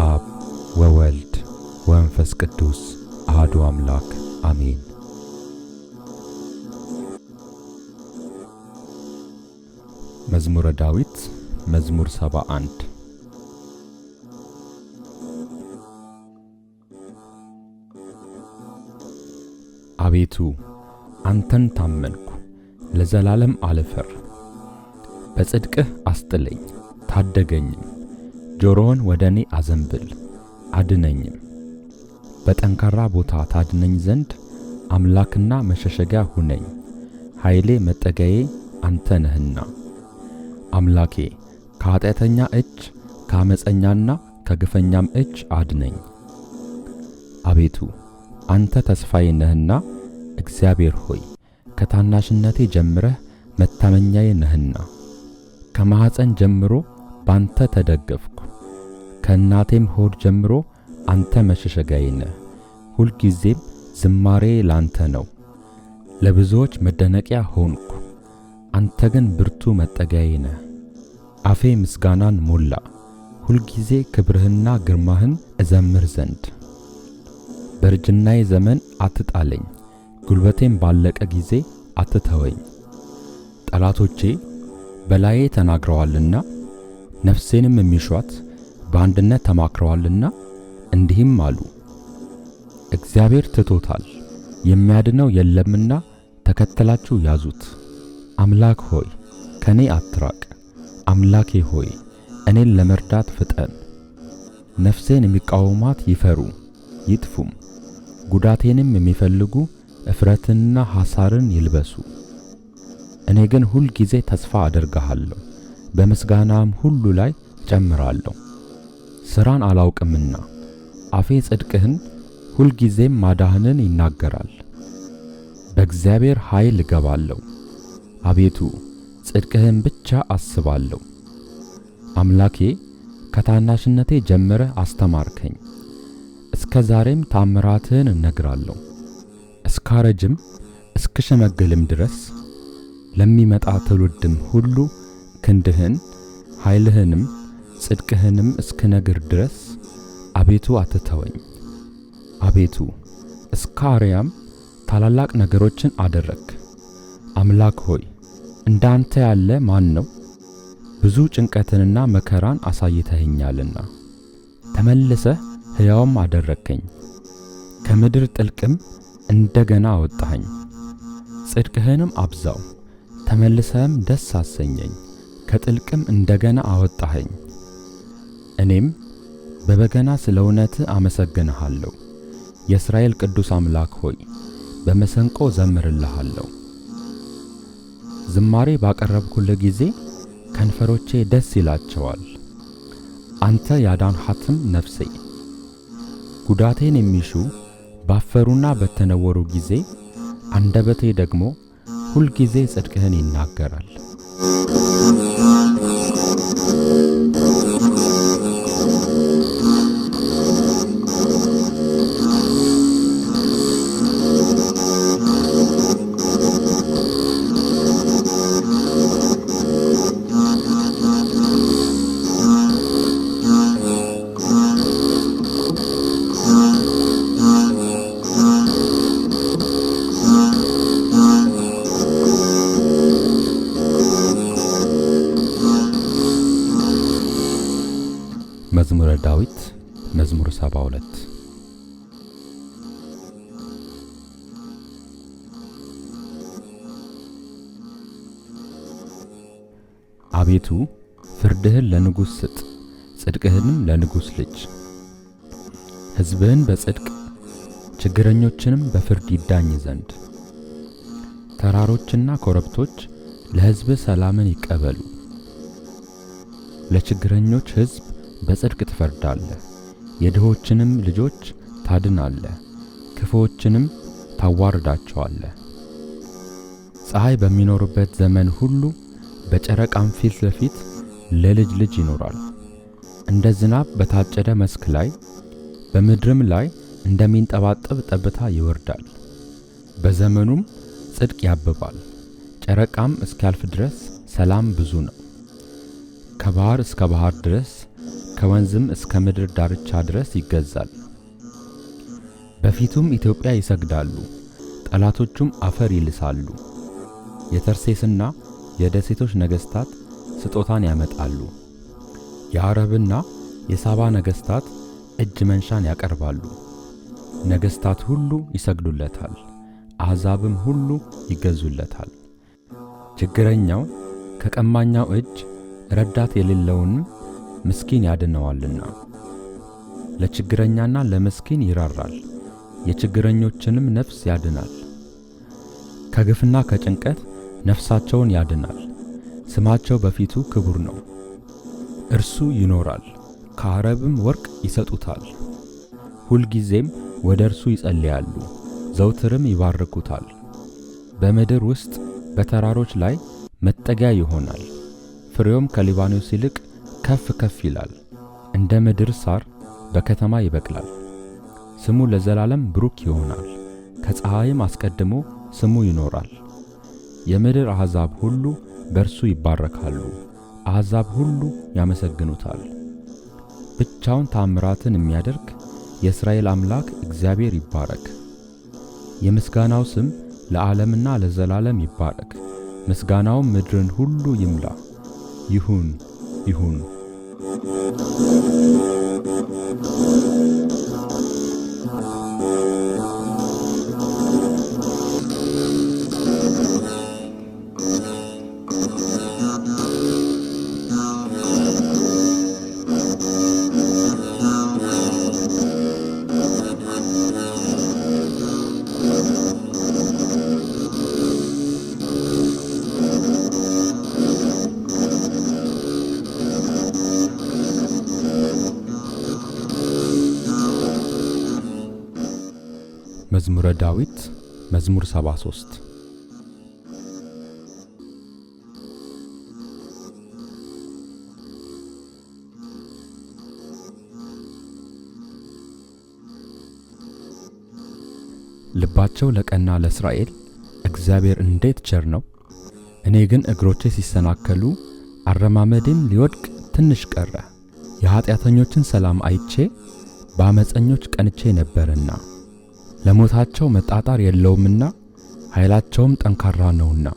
አብ ወወልድ ወመንፈስ ቅዱስ አሐዱ አምላክ አሜን። መዝሙረ ዳዊት መዝሙር 71 አቤቱ አንተን ታመንኩ፣ ለዘላለም አልፈር። በጽድቅህ አስጥለኝ ታደገኝም፣ ጆሮህን ወደኔ አዘንብል አድነኝም። በጠንካራ ቦታ ታድነኝ ዘንድ አምላክና መሸሸጊያ ሁነኝ። ኃይሌ መጠጊያዬ አንተ ነህና። አምላኬ ከኃጢአተኛ እጅ ከአመፀኛና ከግፈኛም እጅ አድነኝ። አቤቱ አንተ ተስፋዬ ነህና፣ እግዚአብሔር ሆይ ከታናሽነቴ ጀምረህ መታመኛዬ ነህና። ከማኅፀን ጀምሮ ባንተ ተደገፍኩ፣ ከእናቴም ሆድ ጀምሮ አንተ መሸሸጊያዬ ነህ። ሁልጊዜም ዝማሬ ላንተ ነው። ለብዙዎች መደነቂያ ሆንኩ፣ አንተ ግን ብርቱ መጠጊያዬ ነህ። አፌ ምስጋናን ሞላ፣ ሁልጊዜ ክብርህና ግርማህን እዘምር ዘንድ። በእርጅናዬ ዘመን አትጣለኝ፣ ጉልበቴም ባለቀ ጊዜ አትተወኝ። ጠላቶቼ በላዬ ተናግረዋልና፣ ነፍሴንም የሚሿት በአንድነት ተማክረዋልና እንዲህም አሉ፣ እግዚአብሔር ትቶታል፣ የሚያድነው የለምና ተከተላችሁ ያዙት። አምላክ ሆይ ከኔ አትራቅ፣ አምላኬ ሆይ እኔን ለመርዳት ፍጠን። ነፍሴን የሚቃወሟት ይፈሩ ይጥፉም፣ ጉዳቴንም የሚፈልጉ እፍረትንና ሐሳርን ይልበሱ። እኔ ግን ሁል ጊዜ ተስፋ አደርግሃለሁ፣ በምስጋናም ሁሉ ላይ ጨምራለሁ። ሥራን አላውቅምና አፌ ጽድቅህን ሁልጊዜም ማዳህንን ይናገራል። በእግዚአብሔር ኃይል እገባለሁ፣ አቤቱ ጽድቅህን ብቻ አስባለሁ። አምላኬ ከታናሽነቴ ጀምረህ አስተማርከኝ፣ እስከ ዛሬም ታምራትህን እነግራለሁ። እስካረጅም እስክሸመግልም ድረስ ለሚመጣ ትውልድም ሁሉ ክንድህን ኃይልህንም ጽድቅህንም እስክነግር ድረስ አቤቱ አትተወኝ። አቤቱ እስከ አርያም ታላላቅ ነገሮችን አደረግህ። አምላክ ሆይ እንዳንተ ያለ ማን ነው? ብዙ ጭንቀትንና መከራን አሳይተኸኛልና ተመልሰህ ሕያውም አደረግከኝ። ከምድር ጥልቅም እንደገና አወጣኸኝ። ጽድቅህንም አብዛው፣ ተመልሰህም ደስ አሰኘኝ። ከጥልቅም እንደገና አወጣኸኝ። እኔም በበገና ስለ እውነትህ አመሰግንሃለሁ። የእስራኤል ቅዱስ አምላክ ሆይ በመሰንቆ ዘምርልሃለሁ። ዝማሬ ባቀረብኩልህ ጊዜ ከንፈሮቼ ደስ ይላቸዋል። አንተ ያዳንሃትም ነፍሴ። ጉዳቴን የሚሹ ባፈሩና በተነወሩ ጊዜ አንደበቴ ደግሞ ሁልጊዜ ጽድቅህን ይናገራል። መዝሙረ ዳዊት መዝሙር 72 አቤቱ ፍርድህን ለንጉሥ ስጥ፣ ጽድቅህንም ለንጉሥ ልጅ። ሕዝብህን በጽድቅ ችግረኞችንም በፍርድ ይዳኝ ዘንድ። ተራሮችና ኮረብቶች ለሕዝብህ ሰላምን ይቀበሉ። ለችግረኞች ሕዝብ በጽድቅ ትፈርዳለህ፣ የድሆችንም ልጆች ታድናለህ፣ ክፉዎችንም ታዋርዳቸዋለህ። ፀሐይ በሚኖርበት ዘመን ሁሉ በጨረቃም ፊት ለፊት ለልጅ ልጅ ይኖራል። እንደ ዝናብ በታጨደ መስክ ላይ በምድርም ላይ እንደሚንጠባጠብ ጠብታ ይወርዳል። በዘመኑም ጽድቅ ያብባል፣ ጨረቃም እስኪያልፍ ድረስ ሰላም ብዙ ነው። ከባህር እስከ ባህር ድረስ ከወንዝም እስከ ምድር ዳርቻ ድረስ ይገዛል። በፊቱም ኢትዮጵያ ይሰግዳሉ፣ ጠላቶቹም አፈር ይልሳሉ። የተርሴስና የደሴቶች ነገሥታት ስጦታን ያመጣሉ። የአረብና የሳባ ነገሥታት እጅ መንሻን ያቀርባሉ። ነገሥታት ሁሉ ይሰግዱለታል፣ አሕዛብም ሁሉ ይገዙለታል። ችግረኛው ከቀማኛው እጅ ረዳት የሌለውንም ምስኪን ያድነዋልና። ለችግረኛና ለምስኪን ይራራል፣ የችግረኞችንም ነፍስ ያድናል። ከግፍና ከጭንቀት ነፍሳቸውን ያድናል። ስማቸው በፊቱ ክቡር ነው። እርሱ ይኖራል፣ ከአረብም ወርቅ ይሰጡታል። ሁልጊዜም ወደ እርሱ ይጸልያሉ፣ ዘውትርም ይባርኩታል። በምድር ውስጥ በተራሮች ላይ መጠጊያ ይሆናል። ፍሬውም ከሊባኖስ ይልቅ ከፍ ከፍ ይላል። እንደ ምድር ሳር በከተማ ይበቅላል። ስሙ ለዘላለም ብሩክ ይሆናል፣ ከፀሐይም አስቀድሞ ስሙ ይኖራል። የምድር አሕዛብ ሁሉ በእርሱ ይባረካሉ፣ አሕዛብ ሁሉ ያመሰግኑታል። ብቻውን ታምራትን የሚያደርግ የእስራኤል አምላክ እግዚአብሔር ይባረክ። የምስጋናው ስም ለዓለምና ለዘላለም ይባረክ። ምስጋናውም ምድርን ሁሉ ይምላ። ይሁን ይሁን። መዝሙረ ዳዊት መዝሙር 73 ልባቸው ለቀና ለእስራኤል እግዚአብሔር እንዴት ቸር ነው። እኔ ግን እግሮቼ ሲሰናከሉ አረማመዴም ሊወድቅ ትንሽ ቀረ። የኃጢአተኞችን ሰላም አይቼ በአመፀኞች ቀንቼ ነበርና ለሞታቸው መጣጣር የለውምና ኃይላቸውም ጠንካራ ነውና።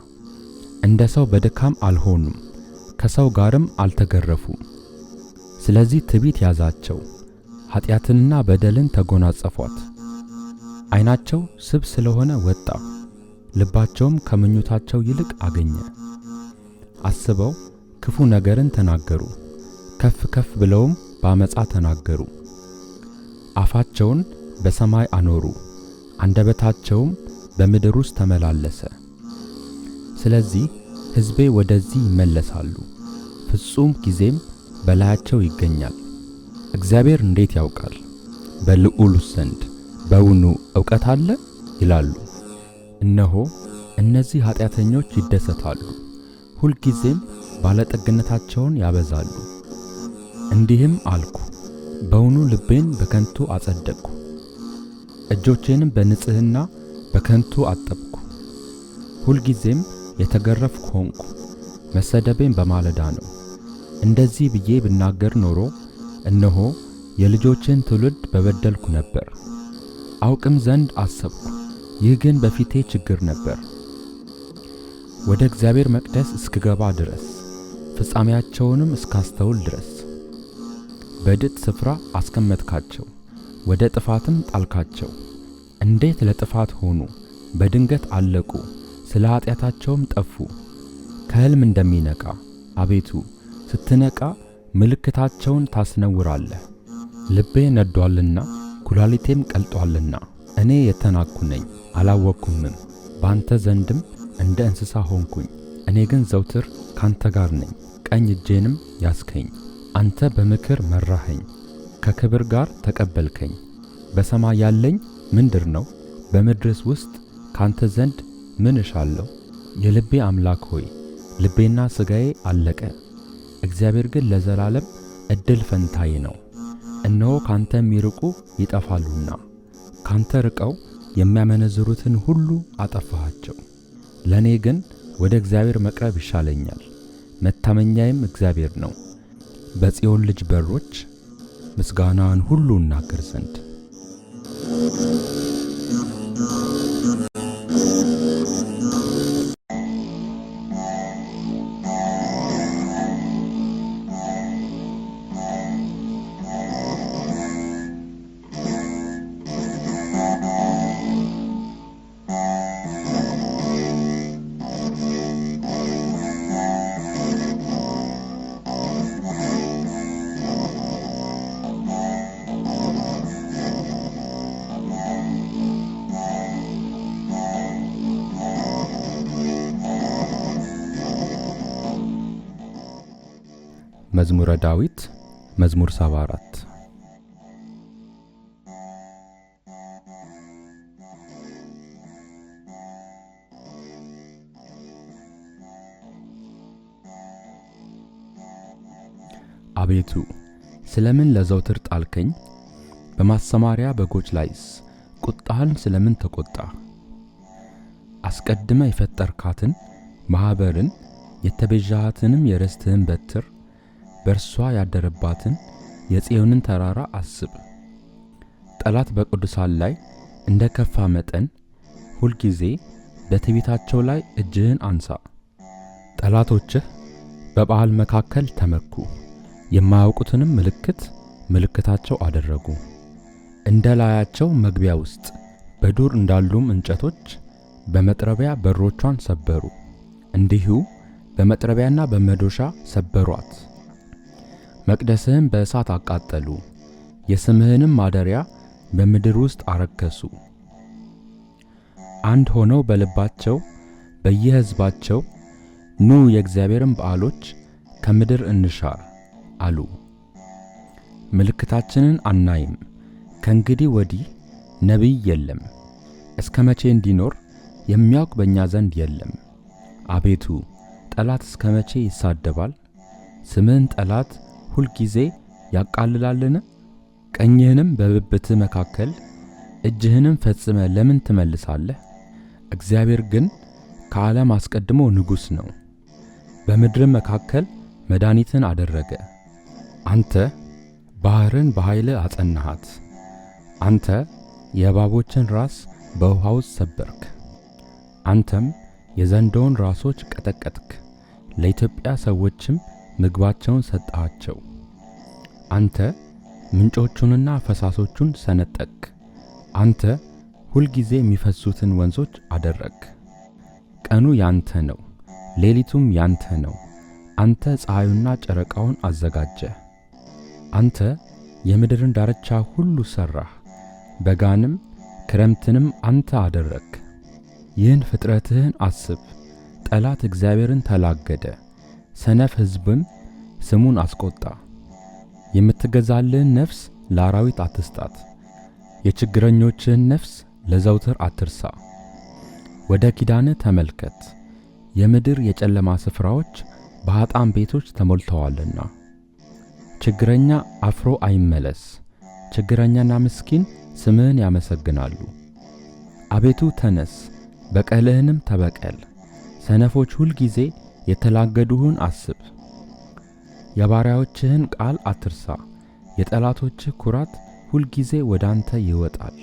እንደ ሰው በድካም አልሆኑም፣ ከሰው ጋርም አልተገረፉም። ስለዚህ ትዕቢት ያዛቸው፣ ኃጢአትንና በደልን ተጎናጸፏት። ዓይናቸው ስብ ስለሆነ ወጣ፣ ልባቸውም ከምኞታቸው ይልቅ አገኘ። አስበው ክፉ ነገርን ተናገሩ፣ ከፍ ከፍ ብለውም በአመፃ ተናገሩ። አፋቸውን በሰማይ አኖሩ፣ አንደበታቸውም በምድር ውስጥ ተመላለሰ። ስለዚህ ሕዝቤ ወደዚህ ይመለሳሉ፣ ፍጹም ጊዜም በላያቸው ይገኛል። እግዚአብሔር እንዴት ያውቃል? በልዑሉስ ዘንድ በውኑ ዕውቀት አለ ይላሉ። እነሆ እነዚህ ኃጢአተኞች ይደሰታሉ፣ ሁልጊዜም ባለጠግነታቸውን ያበዛሉ። እንዲህም አልኩ፣ በውኑ ልቤን በከንቱ አጸደቅኩ፣ እጆቼንም በንጽሕና በከንቱ አጠብኩ። ሁልጊዜም የተገረፍኩ ሆንኩ፣ መሰደቤም በማለዳ ነው። እንደዚህ ብዬ ብናገር ኖሮ እነሆ የልጆችን ትውልድ በበደልኩ ነበር። አውቅም ዘንድ አሰብኩ፣ ይህ ግን በፊቴ ችግር ነበር። ወደ እግዚአብሔር መቅደስ እስክገባ ድረስ ፍጻሜያቸውንም እስካስተውል ድረስ በድጥ ስፍራ አስቀመጥካቸው፣ ወደ ጥፋትም ጣልካቸው። እንዴት ለጥፋት ሆኑ፣ በድንገት አለቁ፣ ስለ ኃጢአታቸውም ጠፉ። ከሕልም እንደሚነቃ አቤቱ ስትነቃ ምልክታቸውን ታስነውራለህ። ልቤ ነዷልና ኩላሊቴም ቀልጧልና እኔ የተናኩ ነኝ አላወቅኩምም። በአንተ ዘንድም እንደ እንስሳ ሆንኩኝ። እኔ ግን ዘውትር ካንተ ጋር ነኝ፣ ቀኝ እጄንም ያስከኝ። አንተ በምክር መራኸኝ፣ ከክብር ጋር ተቀበልከኝ። በሰማይ ያለኝ ምንድር ነው? በምድርስ ውስጥ ካንተ ዘንድ ምን እሻለሁ? የልቤ አምላክ ሆይ ልቤና ሥጋዬ አለቀ። እግዚአብሔር ግን ለዘላለም ዕድል ፈንታዬ ነው። እነሆ ካንተ የሚርቁ ይጠፋሉና ካንተ ርቀው የሚያመነዝሩትን ሁሉ አጠፋሃቸው። ለእኔ ግን ወደ እግዚአብሔር መቅረብ ይሻለኛል፣ መታመኛዬም እግዚአብሔር ነው። በጽዮን ልጅ በሮች ምስጋናን ሁሉ እናገር ዘንድ። መዝሙረ ዳዊት መዝሙር 74። አቤቱ ስለምን ለዘውትር ጣልከኝ? በማሰማሪያ በጎች ላይስ ቁጣህን ስለምን ተቆጣ? አስቀድመ የፈጠርካትን ማኅበርን የተቤዣሃትንም የርስትህን በትር በእርሷ ያደረባትን የጽዮንን ተራራ አስብ። ጠላት በቅዱሳን ላይ እንደ ከፋ መጠን ሁልጊዜ በትዕቢታቸው ላይ እጅህን አንሳ። ጠላቶችህ በበዓል መካከል ተመኩ፣ የማያውቁትንም ምልክታቸው አደረጉ። እንደ ላያቸው መግቢያ ውስጥ በዱር እንዳሉም እንጨቶች በመጥረቢያ በሮቿን ሰበሩ። እንዲሁ በመጥረቢያና በመዶሻ ሰበሯት። መቅደስህን በእሳት አቃጠሉ፣ የስምህንም ማደሪያ በምድር ውስጥ አረከሱ። አንድ ሆነው በልባቸው በየሕዝባቸው ኑ የእግዚአብሔርን በዓሎች ከምድር እንሻር አሉ። ምልክታችንን አናይም፣ ከእንግዲህ ወዲህ ነቢይ የለም፣ እስከ መቼ እንዲኖር የሚያውቅ በእኛ ዘንድ የለም። አቤቱ ጠላት እስከ መቼ ይሳደባል? ስምህን ጠላት ሁልጊዜ ያቃልላልን? ቀኝህንም በብብትህ መካከል እጅህንም ፈጽመ ለምን ትመልሳለህ? እግዚአብሔር ግን ከዓለም አስቀድሞ ንጉሥ ነው፣ በምድርም መካከል መድኃኒትን አደረገ። አንተ ባሕርን በኃይል አጸናሃት፣ አንተ የእባቦችን ራስ በውኃ ውስጥ ሰበርክ። አንተም የዘንዶውን ራሶች ቀጠቀጥክ፣ ለኢትዮጵያ ሰዎችም ምግባቸውን ሰጠሃቸው። አንተ ምንጮቹንና ፈሳሶቹን ሰነጠቅክ፣ አንተ ሁልጊዜ የሚፈሱትን ወንዞች አደረግክ። ቀኑ ያንተ ነው፣ ሌሊቱም ያንተ ነው። አንተ ፀሐዩና ጨረቃውን አዘጋጀህ። አንተ የምድርን ዳርቻ ሁሉ ሠራህ፣ በጋንም ክረምትንም አንተ አደረግክ። ይህን ፍጥረትህን አስብ። ጠላት እግዚአብሔርን ተላገደ፣ ሰነፍ ሕዝብም ስሙን አስቆጣ። የምትገዛልህን ነፍስ ለአራዊት አትስጣት፣ የችግረኞችህን ነፍስ ለዘውትር አትርሳ። ወደ ኪዳንህ ተመልከት፣ የምድር የጨለማ ስፍራዎች በኃጥአን ቤቶች ተሞልተዋልና። ችግረኛ አፍሮ አይመለስ፣ ችግረኛና ምስኪን ስምህን ያመሰግናሉ። አቤቱ ተነስ፣ በቀልህንም ተበቀል። ሰነፎች ሁልጊዜ የተላገዱህን አስብ። የባሪያዎችህን ቃል አትርሳ፣ የጠላቶችህ ኩራት ሁልጊዜ ወደ አንተ ይወጣል።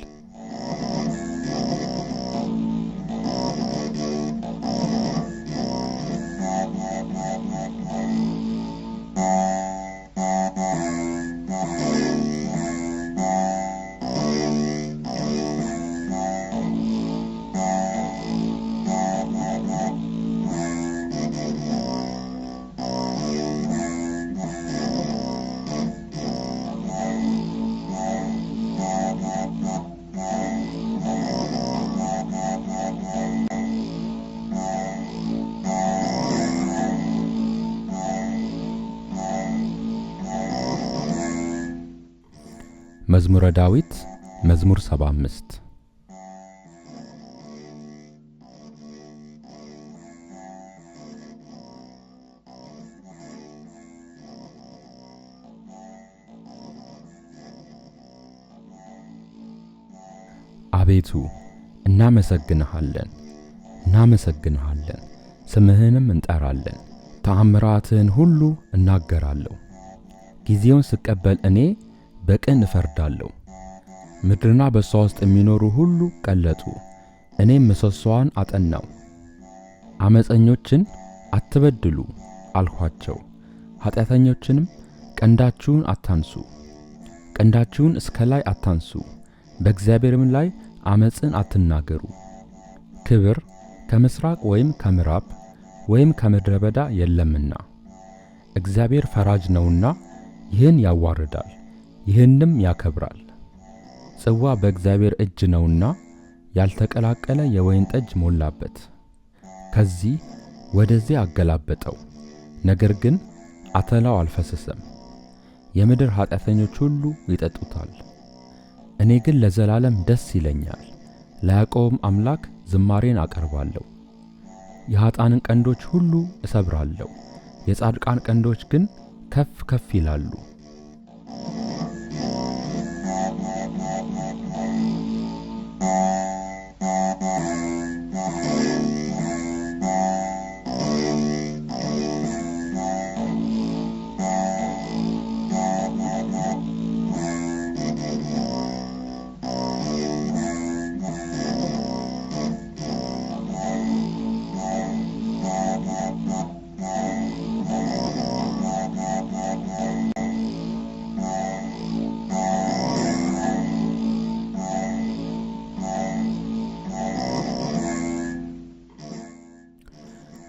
መዝሙረ ዳዊት መዝሙር 75። አቤቱ እናመሰግንሃለን፣ ስምህንም እንጠራለን። ተአምራትህን ሁሉ እናገራለሁ። ጊዜውን ስቀበል እኔ በቅን እፈርዳለሁ። ምድርና በሷ ውስጥ የሚኖሩ ሁሉ ቀለጡ፣ እኔም ምሰሶዋን አጠናው። አመፀኞችን አትበድሉ አልኋቸው፣ ኃጢአተኞችንም ቀንዳችሁን አታንሱ። ቀንዳችሁን እስከ ላይ አታንሱ፣ በእግዚአብሔርም ላይ አመፅን አትናገሩ። ክብር ከምስራቅ ወይም ከምዕራብ ወይም ከምድረ በዳ የለምና። እግዚአብሔር ፈራጅ ነውና ይህን ያዋርዳል፣ ይህንም ያከብራል። ጽዋ በእግዚአብሔር እጅ ነውና ያልተቀላቀለ የወይን ጠጅ ሞላበት። ከዚህ ወደዚህ አገላበጠው፣ ነገር ግን አተላው አልፈሰሰም። የምድር ኃጢአተኞች ሁሉ ይጠጡታል። እኔ ግን ለዘላለም ደስ ይለኛል፣ ለያዕቆብም አምላክ ዝማሬን አቀርባለሁ። የኃጥአንን ቀንዶች ሁሉ እሰብራለሁ፣ የጻድቃን ቀንዶች ግን ከፍ ከፍ ይላሉ።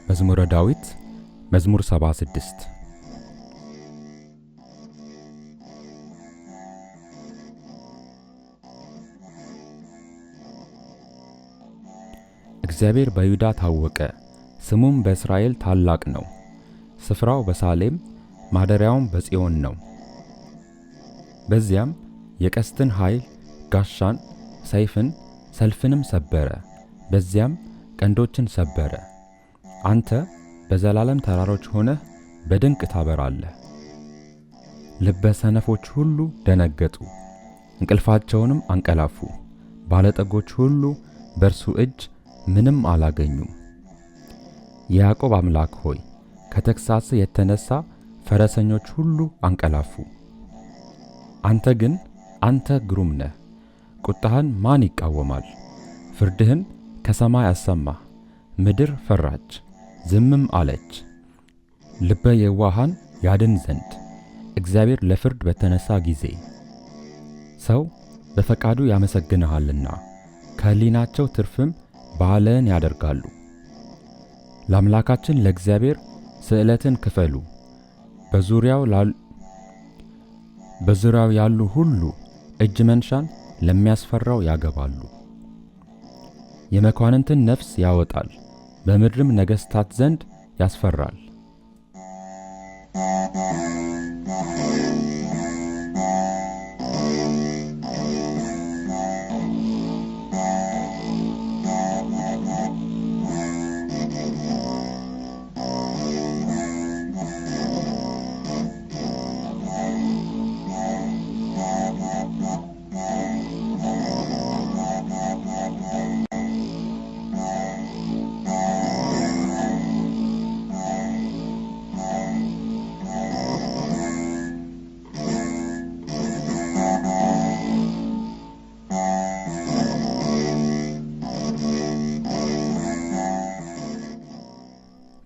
መዝሙረ ዳዊት መዝሙር 76 እግዚአብሔር በይሁዳ ታወቀ፣ ስሙም በእስራኤል ታላቅ ነው። ስፍራው በሳሌም ማደሪያውም በጽዮን ነው። በዚያም የቀስትን ኃይል፣ ጋሻን፣ ሰይፍን፣ ሰልፍንም ሰበረ። በዚያም ቀንዶችን ሰበረ። አንተ በዘላለም ተራሮች ሆነህ በድንቅ ታበራለህ። ልበ ሰነፎች ሁሉ ደነገጡ፣ እንቅልፋቸውንም አንቀላፉ። ባለጠጎች ሁሉ በእርሱ እጅ ምንም አላገኙም። የያዕቆብ አምላክ ሆይ ከተግሣጽ የተነሣ ፈረሰኞች ሁሉ አንቀላፉ። አንተ ግን አንተ ግሩም ነህ፣ ቁጣህን ማን ይቃወማል? ፍርድህን ከሰማይ አሰማህ። ምድር ፈራች ዝምም አለች። ልበ የዋሃን ያድን ዘንድ እግዚአብሔር ለፍርድ በተነሳ ጊዜ ሰው በፈቃዱ ያመሰግንሃልና ከሕሊናቸው ትርፍም በዓልህን ያደርጋሉ። ለአምላካችን ለእግዚአብሔር ስእለትን ክፈሉ። በዙሪያው ያሉ ሁሉ እጅ መንሻን ለሚያስፈራው ያገባሉ። የመኳንንትን ነፍስ ያወጣል፣ በምድርም ነገሥታት ዘንድ ያስፈራል።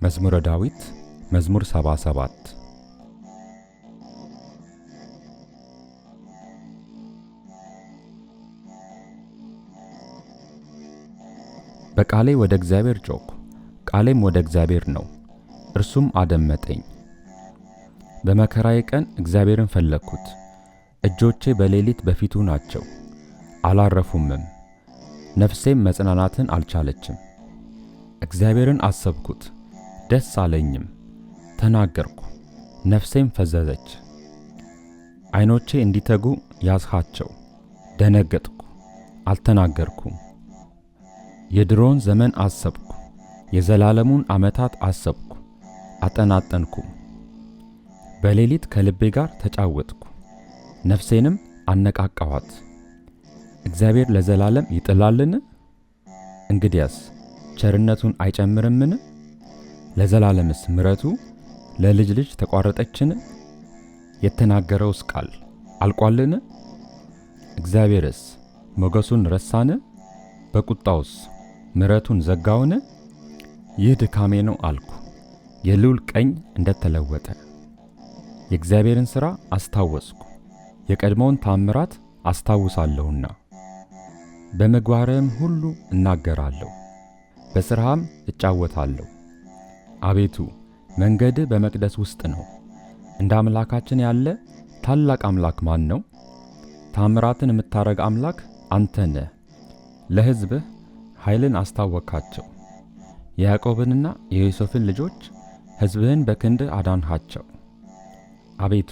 መዝሙረ ዳዊት መዝሙር 77 በቃሌ ወደ እግዚአብሔር ጮኽሁ፣ ቃሌም ወደ እግዚአብሔር ነው፣ እርሱም አደመጠኝ። በመከራዬ ቀን እግዚአብሔርን ፈለግሁት። እጆቼ በሌሊት በፊቱ ናቸው፣ አላረፉምም፣ ነፍሴም መጽናናትን አልቻለችም። እግዚአብሔርን አሰብኩት፣ ደስ አለኝም፣ ተናገርኩ፣ ነፍሴም ፈዘዘች። ዓይኖቼ እንዲተጉ ያዝሃቸው፣ ደነገጥኩ፣ አልተናገርኩም። የድሮውን ዘመን አሰብኩ፣ የዘላለሙን ዓመታት አሰብኩ፣ አጠናጠንኩም። በሌሊት ከልቤ ጋር ተጫወትኩ፣ ነፍሴንም አነቃቃኋት። እግዚአብሔር ለዘላለም ይጥላልን? እንግዲያስ ቸርነቱን አይጨምርምን? ለዘላለምስ ምሕረቱ ለልጅ ልጅ ተቋረጠችን? የተናገረውስ ቃል አልቋልን? እግዚአብሔርስ ሞገሱን ረሳን? በቁጣውስ ምሕረቱን ዘጋውን? ይህ ድካሜ ነው አልኩ፣ የልዑል ቀኝ እንደተለወጠ። የእግዚአብሔርን ሥራ አስታወስኩ፣ የቀድሞውን ታምራት አስታውሳለሁና። በምግባርህም ሁሉ እናገራለሁ፣ በሥራህም እጫወታለሁ። አቤቱ መንገድህ በመቅደስ ውስጥ ነው። እንደ አምላካችን ያለ ታላቅ አምላክ ማን ነው? ታምራትን የምታረግ አምላክ አንተ ነህ። ለሕዝብህ ኃይልን አስታወካቸው። የያዕቆብንና የዮሴፍን ልጆች ሕዝብህን በክንድህ አዳንሃቸው። አቤቱ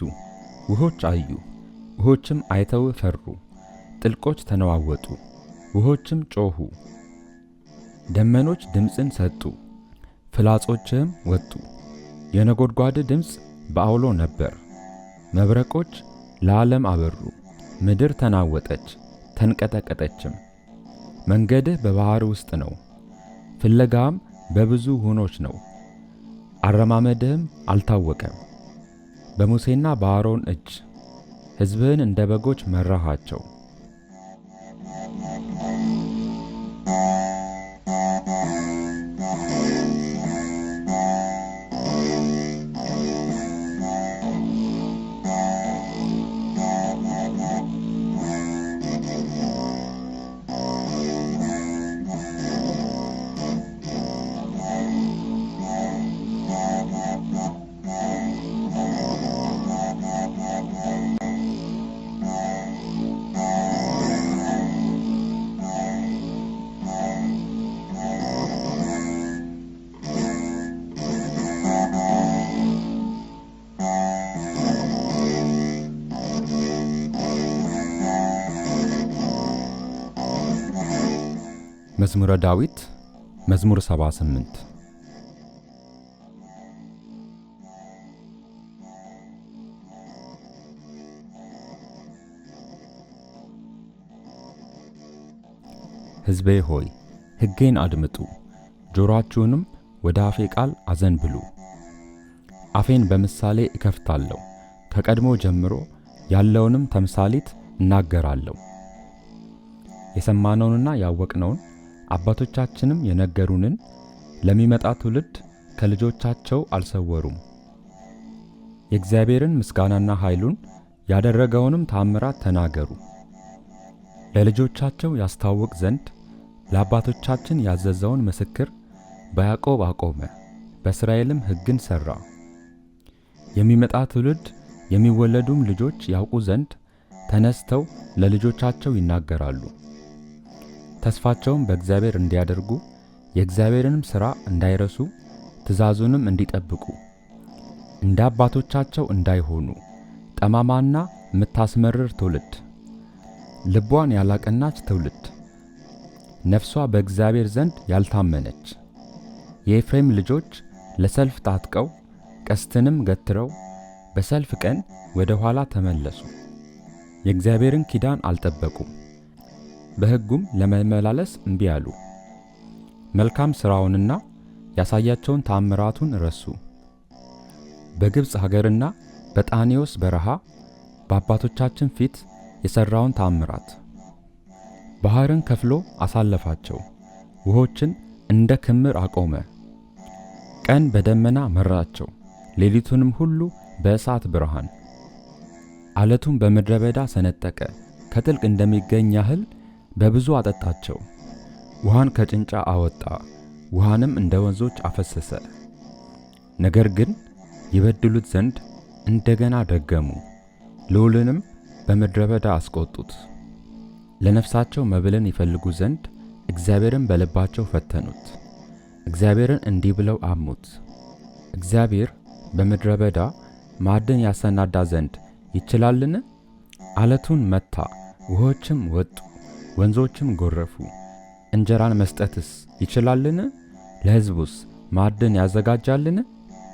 ውኆች አዩ፣ ውኆችም አይተው ፈሩ። ጥልቆች ተነዋወጡ፣ ውኆችም ጮኹ። ደመኖች ድምፅን ሰጡ፣ ፍላጾችህም ወጡ። የነጎድጓድ ድምፅ በአውሎ ነበር፣ መብረቆች ለዓለም አበሩ። ምድር ተናወጠች ተንቀጠቀጠችም። መንገድህ በባሕር ውስጥ ነው፣ ፍለጋም በብዙ ውኆች ነው። አረማመድህም አልታወቀም። በሙሴና በአሮን እጅ ሕዝብህን እንደ በጎች መራሃቸው። መዝሙረ ዳዊት መዝሙር 78። ሕዝቤ ሆይ ሕጌን አድምጡ፣ ጆሮአችሁንም ወደ አፌ ቃል አዘንብሉ። አፌን በምሳሌ እከፍታለሁ፣ ከቀድሞ ጀምሮ ያለውንም ተምሳሊት እናገራለሁ። የሰማነውንና ያወቅነውን አባቶቻችንም የነገሩንን ለሚመጣ ትውልድ ከልጆቻቸው አልሰወሩም። የእግዚአብሔርን ምስጋናና ኃይሉን ያደረገውንም ታምራት ተናገሩ። ለልጆቻቸው ያስታውቅ ዘንድ ለአባቶቻችን ያዘዘውን ምስክር በያዕቆብ አቆመ፣ በእስራኤልም ሕግን ሠራ። የሚመጣ ትውልድ የሚወለዱም ልጆች ያውቁ ዘንድ ተነስተው ለልጆቻቸው ይናገራሉ። ተስፋቸውን በእግዚአብሔር እንዲያደርጉ የእግዚአብሔርንም ሥራ እንዳይረሱ ትእዛዙንም እንዲጠብቁ እንደ አባቶቻቸው እንዳይሆኑ ጠማማና የምታስመርር ትውልድ፣ ልቧን ያላቀናች ትውልድ፣ ነፍሷ በእግዚአብሔር ዘንድ ያልታመነች። የኤፍሬም ልጆች ለሰልፍ ታጥቀው ቀስትንም ገትረው በሰልፍ ቀን ወደ ኋላ ተመለሱ። የእግዚአብሔርን ኪዳን አልጠበቁም፣ በሕጉም ለመመላለስ እምቢ አሉ። መልካም ሥራውንና ያሳያቸውን ታምራቱን ረሱ። በግብፅ ሀገርና በጣኔዎስ በረሃ በአባቶቻችን ፊት የሠራውን ታምራት፣ ባሕርን ከፍሎ አሳለፋቸው፣ ውኆችን እንደ ክምር አቆመ። ቀን በደመና መራቸው፣ ሌሊቱንም ሁሉ በእሳት ብርሃን። ዓለቱን በምድረ በዳ ሰነጠቀ፣ ከጥልቅ እንደሚገኝ ያህል በብዙ አጠጣቸው። ውሃን ከጭንጫ አወጣ፣ ውሃንም እንደ ወንዞች አፈሰሰ። ነገር ግን ይበድሉት ዘንድ እንደገና ደገሙ፣ ልዑልንም በምድረ በዳ አስቆጡት። ለነፍሳቸው መብልን ይፈልጉ ዘንድ እግዚአብሔርን በልባቸው ፈተኑት። እግዚአብሔርን እንዲህ ብለው አሙት፣ እግዚአብሔር በምድረ በዳ ማዕድን ያሰናዳ ዘንድ ይችላልን? ዓለቱን መታ፣ ውኆችም ወጡ፣ ወንዞችም ጎረፉ። እንጀራን መስጠትስ ይችላልን? ለሕዝቡስ ማዕድን ያዘጋጃልን?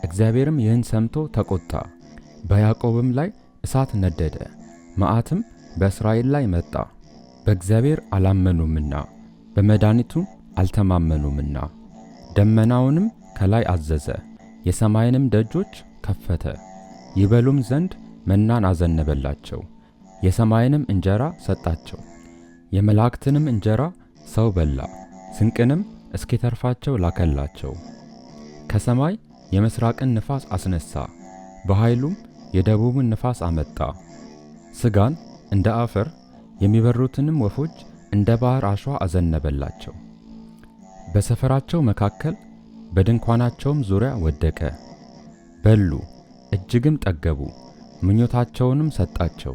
እግዚአብሔርም ይህን ሰምቶ ተቆጣ፣ በያዕቆብም ላይ እሳት ነደደ፣ መዓትም በእስራኤል ላይ መጣ። በእግዚአብሔር አላመኑምና በመድኃኒቱም አልተማመኑምና። ደመናውንም ከላይ አዘዘ፣ የሰማይንም ደጆች ከፈተ፣ ይበሉም ዘንድ መናን አዘነበላቸው። የሰማይንም እንጀራ ሰጣቸው። የመላእክትንም እንጀራ ሰው በላ፣ ስንቅንም እስኪተርፋቸው ላከላቸው። ከሰማይ የምስራቅን ንፋስ አስነሳ፣ በኃይሉም የደቡብን ንፋስ አመጣ። ሥጋን እንደ አፈር የሚበሩትንም ወፎች እንደ ባህር አሸዋ አዘነበላቸው። በሰፈራቸው መካከል በድንኳናቸውም ዙሪያ ወደቀ። በሉ እጅግም ጠገቡ፣ ምኞታቸውንም ሰጣቸው።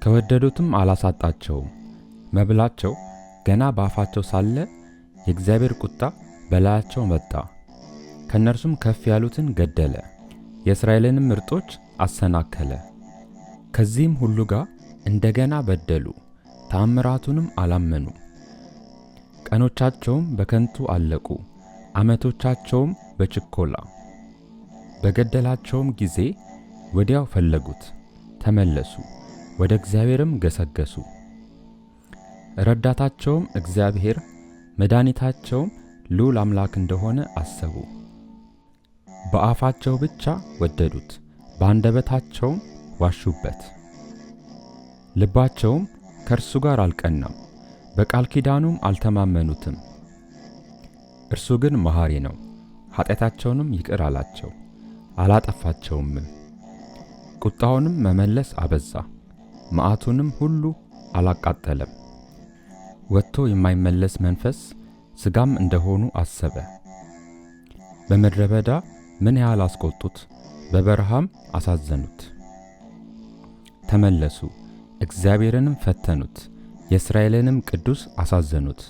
ከወደዱትም አላሳጣቸውም። መብላቸው ገና በአፋቸው ሳለ የእግዚአብሔር ቁጣ በላያቸው መጣ። ከእነርሱም ከፍ ያሉትን ገደለ፣ የእስራኤልንም ምርጦች አሰናከለ። ከዚህም ሁሉ ጋር እንደገና በደሉ፣ ተአምራቱንም አላመኑ። ቀኖቻቸውም በከንቱ አለቁ፣ ዓመቶቻቸውም በችኮላ። በገደላቸውም ጊዜ ወዲያው ፈለጉት፣ ተመለሱ፣ ወደ እግዚአብሔርም ገሰገሱ። ረዳታቸውም እግዚአብሔር መድኃኒታቸውም ልዑል አምላክ እንደሆነ አሰቡ። በአፋቸው ብቻ ወደዱት፣ በአንደበታቸውም ዋሹበት። ልባቸውም ከእርሱ ጋር አልቀናም፣ በቃል ኪዳኑም አልተማመኑትም። እርሱ ግን መሐሪ ነው፣ ኃጢአታቸውንም ይቅር አላቸው፣ አላጠፋቸውምም። ቁጣውንም መመለስ አበዛ፣ መዓቱንም ሁሉ አላቃጠለም። ወጥቶ የማይመለስ መንፈስ ሥጋም እንደሆኑ አሰበ። በምድረ በዳ ምን ያህል አስቆጡት፣ በበረሃም አሳዘኑት። ተመለሱ፣ እግዚአብሔርንም ፈተኑት፣ የእስራኤልንም ቅዱስ አሳዘኑት።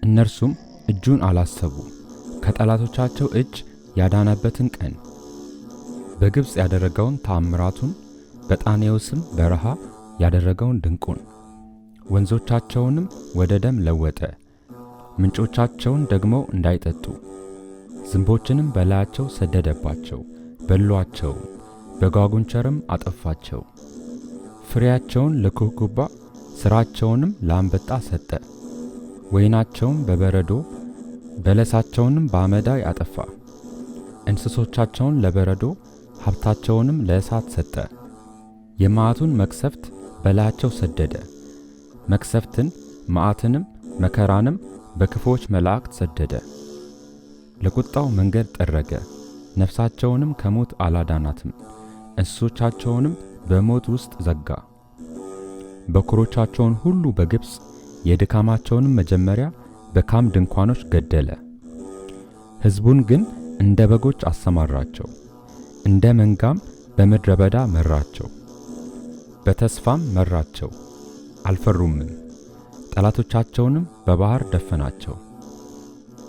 እነርሱም እጁን አላሰቡ፣ ከጠላቶቻቸው እጅ ያዳነበትን ቀን፣ በግብፅ ያደረገውን ተአምራቱን፣ በጣኔዎስም በረሃ ያደረገውን ድንቁን። ወንዞቻቸውንም ወደ ደም ለወጠ፣ ምንጮቻቸውን ደግሞ እንዳይጠጡ። ዝንቦችንም በላያቸው ሰደደባቸው፣ በሏቸውም፣ በጓጉንቸርም አጠፋቸው። ፍሬያቸውን ለኩብኩባ ሥራቸውንም ለአንበጣ ሰጠ። ወይናቸውም በበረዶ በለሳቸውንም በአመዳይ አጠፋ። እንስሶቻቸውን ለበረዶ ሀብታቸውንም ለእሳት ሰጠ። የመዓቱን መቅሰፍት በላያቸው ሰደደ። መቅሰፍትን መዓትንም መከራንም በክፉዎች መላእክት ሰደደ። ለቁጣው መንገድ ጠረገ፣ ነፍሳቸውንም ከሞት አላዳናትም። እንስሶቻቸውንም በሞት ውስጥ ዘጋ። በኵሮቻቸውን ሁሉ በግብፅ የድካማቸውንም መጀመሪያ በካም ድንኳኖች ገደለ። ሕዝቡን ግን እንደ በጎች አሰማራቸው፣ እንደ መንጋም በምድረ በዳ መራቸው። በተስፋም መራቸው፣ አልፈሩምም። ጠላቶቻቸውንም በባህር ደፈናቸው።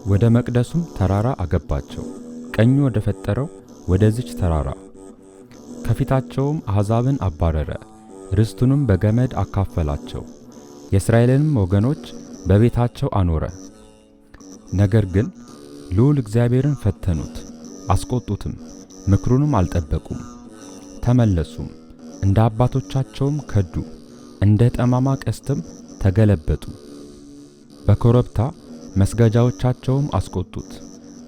ወደ መቅደሱም ተራራ አገባቸው፣ ቀኙ ወደ ፈጠረው ወደዚች ተራራ። ከፊታቸውም አሕዛብን አባረረ፣ ርስቱንም በገመድ አካፈላቸው። የእስራኤልንም ወገኖች በቤታቸው አኖረ። ነገር ግን ልዑል እግዚአብሔርን ፈተኑት፣ አስቆጡትም፣ ምክሩንም አልጠበቁም። ተመለሱም፣ እንደ አባቶቻቸውም ከዱ፣ እንደ ጠማማ ቀስትም ተገለበጡ። በኮረብታ መስገጃዎቻቸውም አስቆጡት፣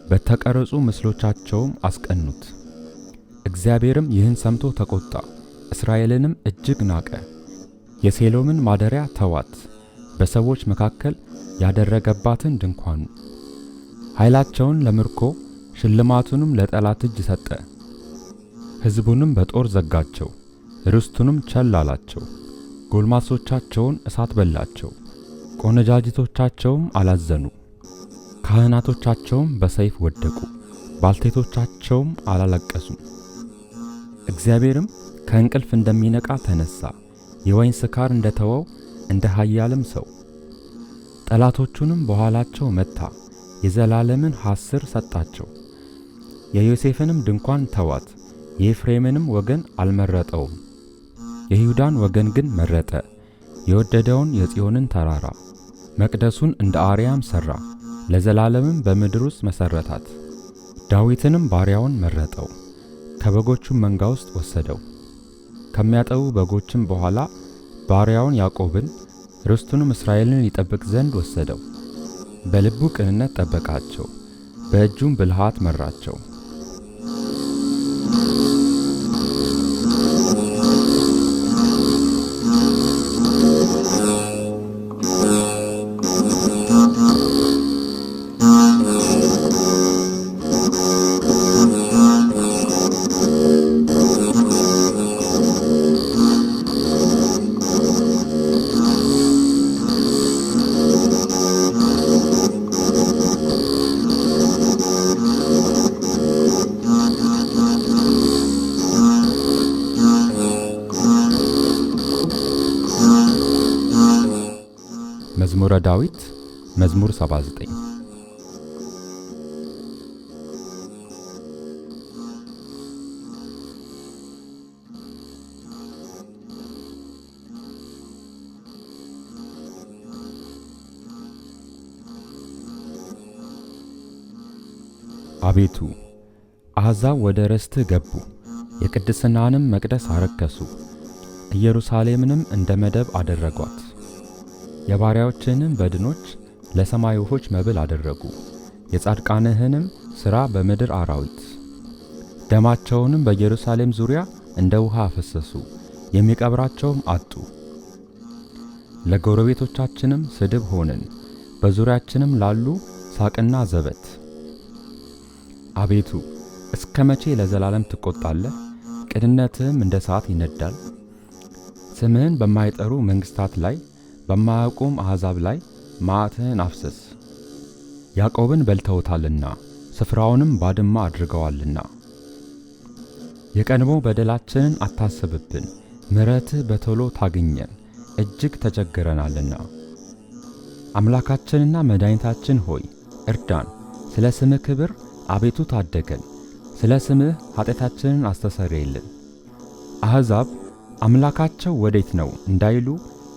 በተቀረጹ ምስሎቻቸውም አስቀኑት። እግዚአብሔርም ይህን ሰምቶ ተቆጣ፣ እስራኤልንም እጅግ ናቀ። የሴሎምን ማደሪያ ተዋት፣ በሰዎች መካከል ያደረገባትን ድንኳኑ። ኃይላቸውን ለምርኮ ሽልማቱንም ለጠላት እጅ ሰጠ። ሕዝቡንም በጦር ዘጋቸው፣ ርስቱንም ቸል አላቸው። ጎልማሶቻቸውን እሳት በላቸው፣ ቆነጃጅቶቻቸውም አላዘኑ። ካህናቶቻቸውም በሰይፍ ወደቁ፣ ባልቴቶቻቸውም አላለቀሱም። እግዚአብሔርም ከእንቅልፍ እንደሚነቃ ተነሳ፣ የወይን ስካር እንደተወው እንደ ኃያልም ሰው። ጠላቶቹንም በኋላቸው መታ፣ የዘላለምን ሐስር ሰጣቸው። የዮሴፍንም ድንኳን ተዋት፣ የኤፍሬምንም ወገን አልመረጠውም። የይሁዳን ወገን ግን መረጠ፣ የወደደውን የጽዮንን ተራራ። መቅደሱን እንደ አርያም ሠራ፣ ለዘላለምም በምድር ውስጥ መሠረታት። ዳዊትንም ባሪያውን መረጠው፣ ከበጎቹም መንጋ ውስጥ ወሰደው። ከሚያጠቡ በጎችም በኋላ ባሪያውን ያዕቆብን ርስቱንም እስራኤልን ይጠብቅ ዘንድ ወሰደው። በልቡ ቅንነት ጠበቃቸው፣ በእጁም ብልሃት መራቸው። መዝሙረ ዳዊት መዝሙር 79። አቤቱ አሕዛብ ወደ ርስትህ ገቡ፣ የቅድስናንም መቅደስ አረከሱ፣ ኢየሩሳሌምንም እንደ መደብ አደረጓት። የባሪያዎችህንም በድኖች ለሰማይ ወፎች መብል አደረጉ፣ የጻድቃንህንም ሥራ በምድር አራዊት። ደማቸውንም በኢየሩሳሌም ዙሪያ እንደ ውሃ አፈሰሱ፣ የሚቀብራቸውም አጡ። ለጎረቤቶቻችንም ስድብ ሆንን፣ በዙሪያችንም ላሉ ሳቅና ዘበት። አቤቱ እስከ መቼ ለዘላለም ትቈጣለህ? ቅንነትህም እንደ እሳት ይነዳል። ስምህን በማይጠሩ መንግሥታት ላይ በማያውቁም አሕዛብ ላይ መዓትህን አፍስስ። ያዕቆብን በልተውታልና ስፍራውንም ባድማ አድርገዋልና። የቀድሞ በደላችንን አታስብብን፣ ምሕረትህ በቶሎ ታግኘን፣ እጅግ ተቸግረናልና። አምላካችንና መድኃኒታችን ሆይ እርዳን፣ ስለ ስምህ ክብር አቤቱ ታደገን፣ ስለ ስምህ ኃጢአታችንን አስተሰርይልን። አሕዛብ አምላካቸው ወዴት ነው እንዳይሉ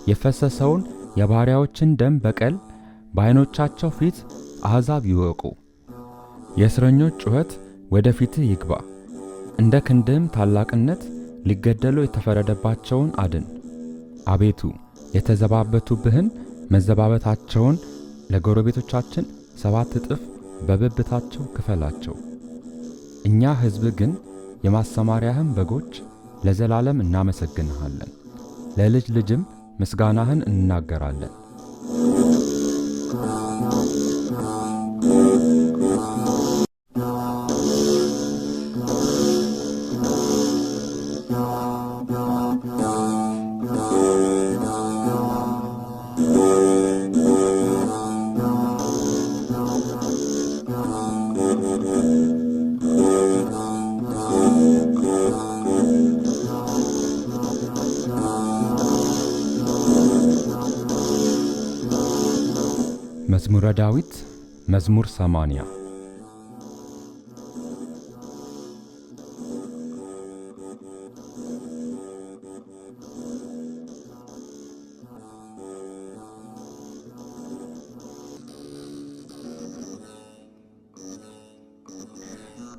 የፈሰሰውን የባሪያዎችን ደም በቀል በዓይኖቻቸው ፊት አሕዛብ ይወቁ። የእስረኞች ጩኸት ወደ ፊትህ ይግባ፣ እንደ ክንድህም ታላቅነት ሊገደሉ የተፈረደባቸውን አድን። አቤቱ የተዘባበቱብህን መዘባበታቸውን ለጎረቤቶቻችን 7 እጥፍ በብብታቸው ክፈላቸው። እኛ ሕዝብ ግን የማሰማሪያህም በጎች ለዘላለም እናመሰግንሃለን፣ ለልጅ ልጅም ምስጋናህን እንናገራለን። መዝሙረ ዳዊት መዝሙር 80።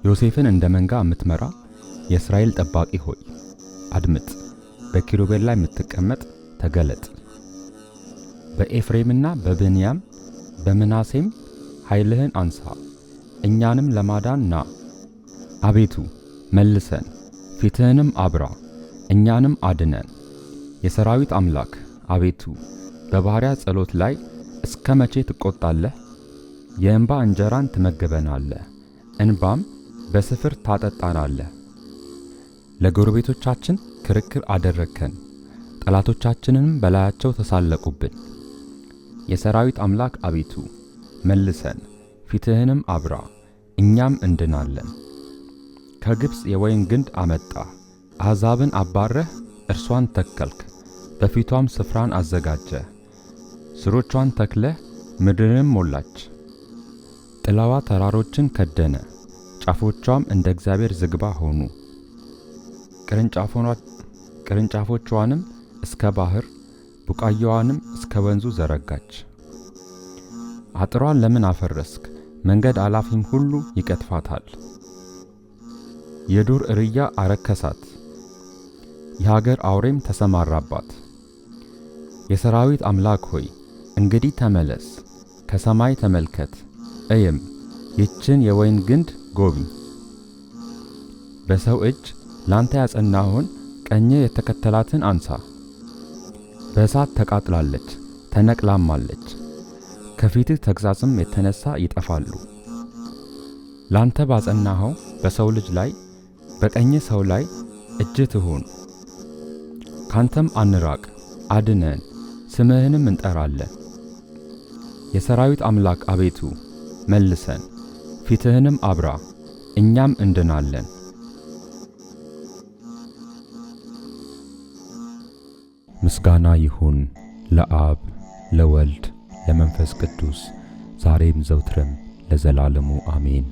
ዮሴፍን እንደ መንጋ የምትመራ የእስራኤል ጠባቂ ሆይ አድምጥ። በኪሩቤል ላይ የምትቀመጥ ተገለጥ። በኤፍሬምና በብንያም በምናሴም ኃይልህን አንሳ፣ እኛንም ለማዳን ና። አቤቱ መልሰን፣ ፊትህንም አብራ፣ እኛንም አድነን። የሰራዊት አምላክ አቤቱ በባሪያ ጸሎት ላይ እስከ መቼ ትቈጣለህ? የእንባ እንጀራን ትመግበናለህ፣ እንባም በስፍር ታጠጣናለህ። ለጎረቤቶቻችን ክርክር አደረግከን፣ ጠላቶቻችንንም በላያቸው ተሳለቁብን። የሰራዊት አምላክ አቤቱ መልሰን፣ ፊትህንም አብራ፣ እኛም እንድናለን። ከግብፅ የወይን ግንድ አመጣ፣ አሕዛብን አባረህ እርሷን ተከልክ፣ በፊቷም ስፍራን አዘጋጀ። ሥሮቿን ተክለህ ምድርንም ሞላች። ጥላዋ ተራሮችን ከደነ፣ ጫፎቿም እንደ እግዚአብሔር ዝግባ ሆኑ። ቅርንጫፎቿንም እስከ ባሕር ቡቃያዋንም እስከ ወንዙ ዘረጋች። አጥሯን ለምን አፈረስክ? መንገድ አላፊም ሁሉ ይቀጥፋታል። የዱር እርያ አረከሳት፣ የሀገር አውሬም ተሰማራባት። የሰራዊት አምላክ ሆይ እንግዲህ ተመለስ፣ ከሰማይ ተመልከት፣ እይም ይችን የወይን ግንድ ጎብኝ። በሰው እጅ ላንተ ያጸናኸውን ቀኝህ የተከተላትን አንሳ። በእሳት ተቃጥላለች ተነቅላማለች፣ ከፊትህ ተግሣጽም የተነሣ ይጠፋሉ። ላንተ ባጸናኸው በሰው ልጅ ላይ በቀኝህ ሰው ላይ እጅህ ትሁን። ካንተም አንራቅ፣ አድነን፣ ስምህንም እንጠራለን። የሰራዊት አምላክ አቤቱ መልሰን፣ ፊትህንም አብራ፣ እኛም እንድናለን። ምስጋና ይሁን ለአብ ለወልድ ለመንፈስ ቅዱስ ዛሬም ዘውትርም ለዘላለሙ አሜን።